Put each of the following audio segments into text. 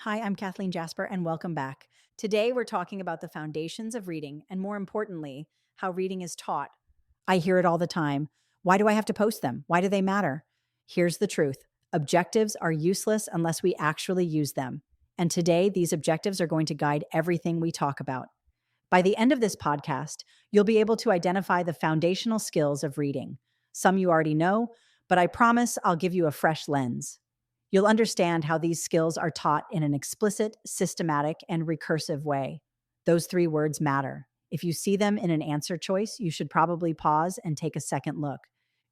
Hi, I'm Kathleen Jasper, and welcome back. Today, we're talking about the foundations of reading, and more importantly, how reading is taught. I hear it all the time. Why do I have to post them? Why do they matter? Here's the truth: objectives are useless unless we actually use them. And today, these objectives are going to guide everything we talk about. By the end of this podcast, you'll be able to identify the foundational skills of reading. Some you already know, but I promise I'll give you a fresh lens. You'll understand how these skills are taught in an explicit, systematic, and recursive way. Those three words matter. If you see them in an answer choice, you should probably pause and take a second look.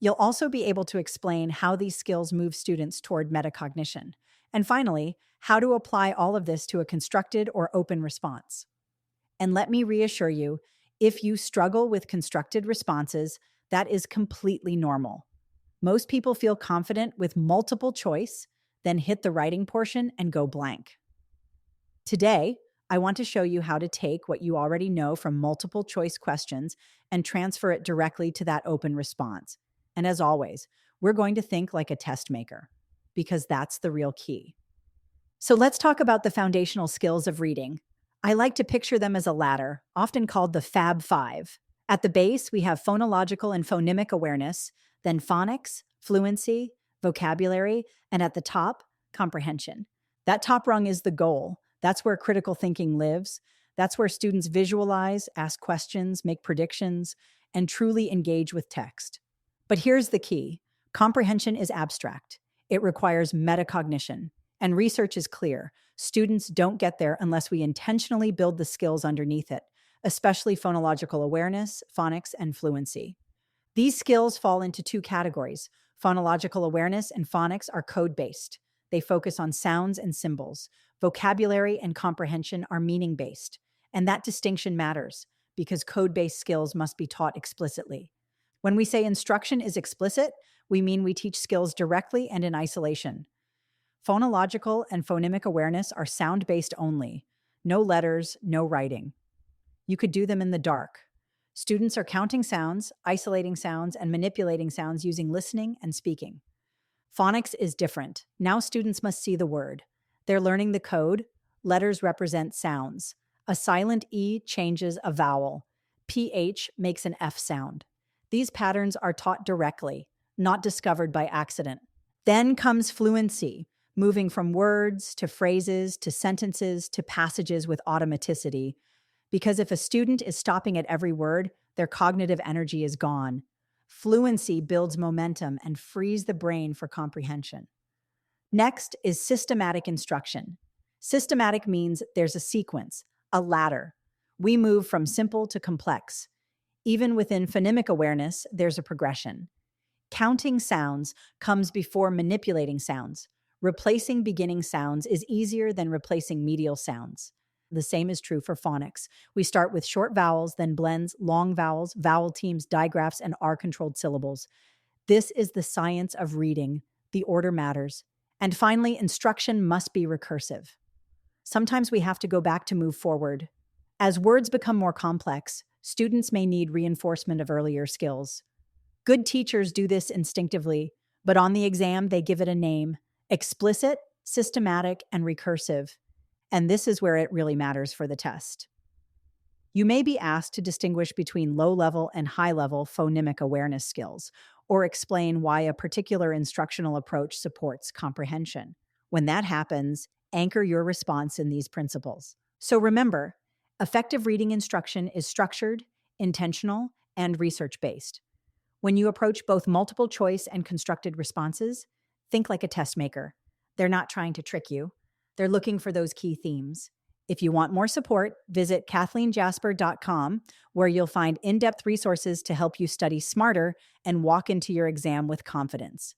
You'll also be able to explain how these skills move students toward metacognition. And finally, how to apply all of this to a constructed or open response. And let me reassure you, if you struggle with constructed responses, that is completely normal. Most people feel confident with multiple choice, then hit the writing portion and go blank. Today, I want to show you how to take what you already know from multiple choice questions and transfer it directly to that open response. And as always, we're going to think like a test maker, because that's the real key. So let's talk about the foundational skills of reading. I like to picture them as a ladder, often called the Fab Five. At the base, we have phonological and phonemic awareness, then phonics, fluency, vocabulary, and at the top, comprehension. That top rung is the goal. That's where critical thinking lives. That's where students visualize, ask questions, make predictions, and truly engage with text. But here's the key: comprehension is abstract. It requires metacognition. And research is clear: students don't get there unless we intentionally build the skills underneath it, especially phonological awareness, phonics, and fluency. These skills fall into two categories. Phonological awareness and phonics are code-based. They focus on sounds and symbols. Vocabulary and comprehension are meaning-based. And that distinction matters because code-based skills must be taught explicitly. When we say instruction is explicit, we mean we teach skills directly and in isolation. Phonological and phonemic awareness are sound-based only. No letters, no writing. You could do them in the dark. Students are counting sounds, isolating sounds, and manipulating sounds using listening and speaking. Phonics is different. Now students must see the word. They're learning the code. Letters represent sounds. A silent E changes a vowel. PH makes an F sound. These patterns are taught directly, not discovered by accident. Then comes fluency, moving from words to phrases to sentences to passages with automaticity. Because if a student is stopping at every word, their cognitive energy is gone. Fluency builds momentum and frees the brain for comprehension. Next is systematic instruction. Systematic means there's a sequence, a ladder. We move from simple to complex. Even within phonemic awareness, there's a progression. Counting sounds comes before manipulating sounds. Replacing beginning sounds is easier than replacing medial sounds. The same is true for phonics. We start with short vowels, then blends, long vowels, vowel teams, digraphs, and R-controlled syllables. This is the science of reading. The order matters. And finally, instruction must be recursive. Sometimes we have to go back to move forward. As words become more complex, students may need reinforcement of earlier skills. Good teachers do this instinctively, but on the exam, they give it a name: explicit, systematic, and recursive. And this is where it really matters for the test. You may be asked to distinguish between low-level and high-level phonemic awareness skills, or explain why a particular instructional approach supports comprehension. When that happens, anchor your response in these principles. So remember, effective reading instruction is structured, intentional, and research-based. When you approach both multiple choice and constructed responses, think like a test maker. They're not trying to trick you. They're looking for those key themes. If you want more support, visit kathleenjasper.com, where you'll find in-depth resources to help you study smarter and walk into your exam with confidence.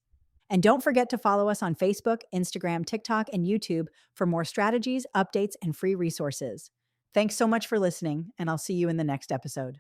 And don't forget to follow us on Facebook, Instagram, TikTok, and YouTube for more strategies, updates, and free resources. Thanks so much for listening, and I'll see you in the next episode.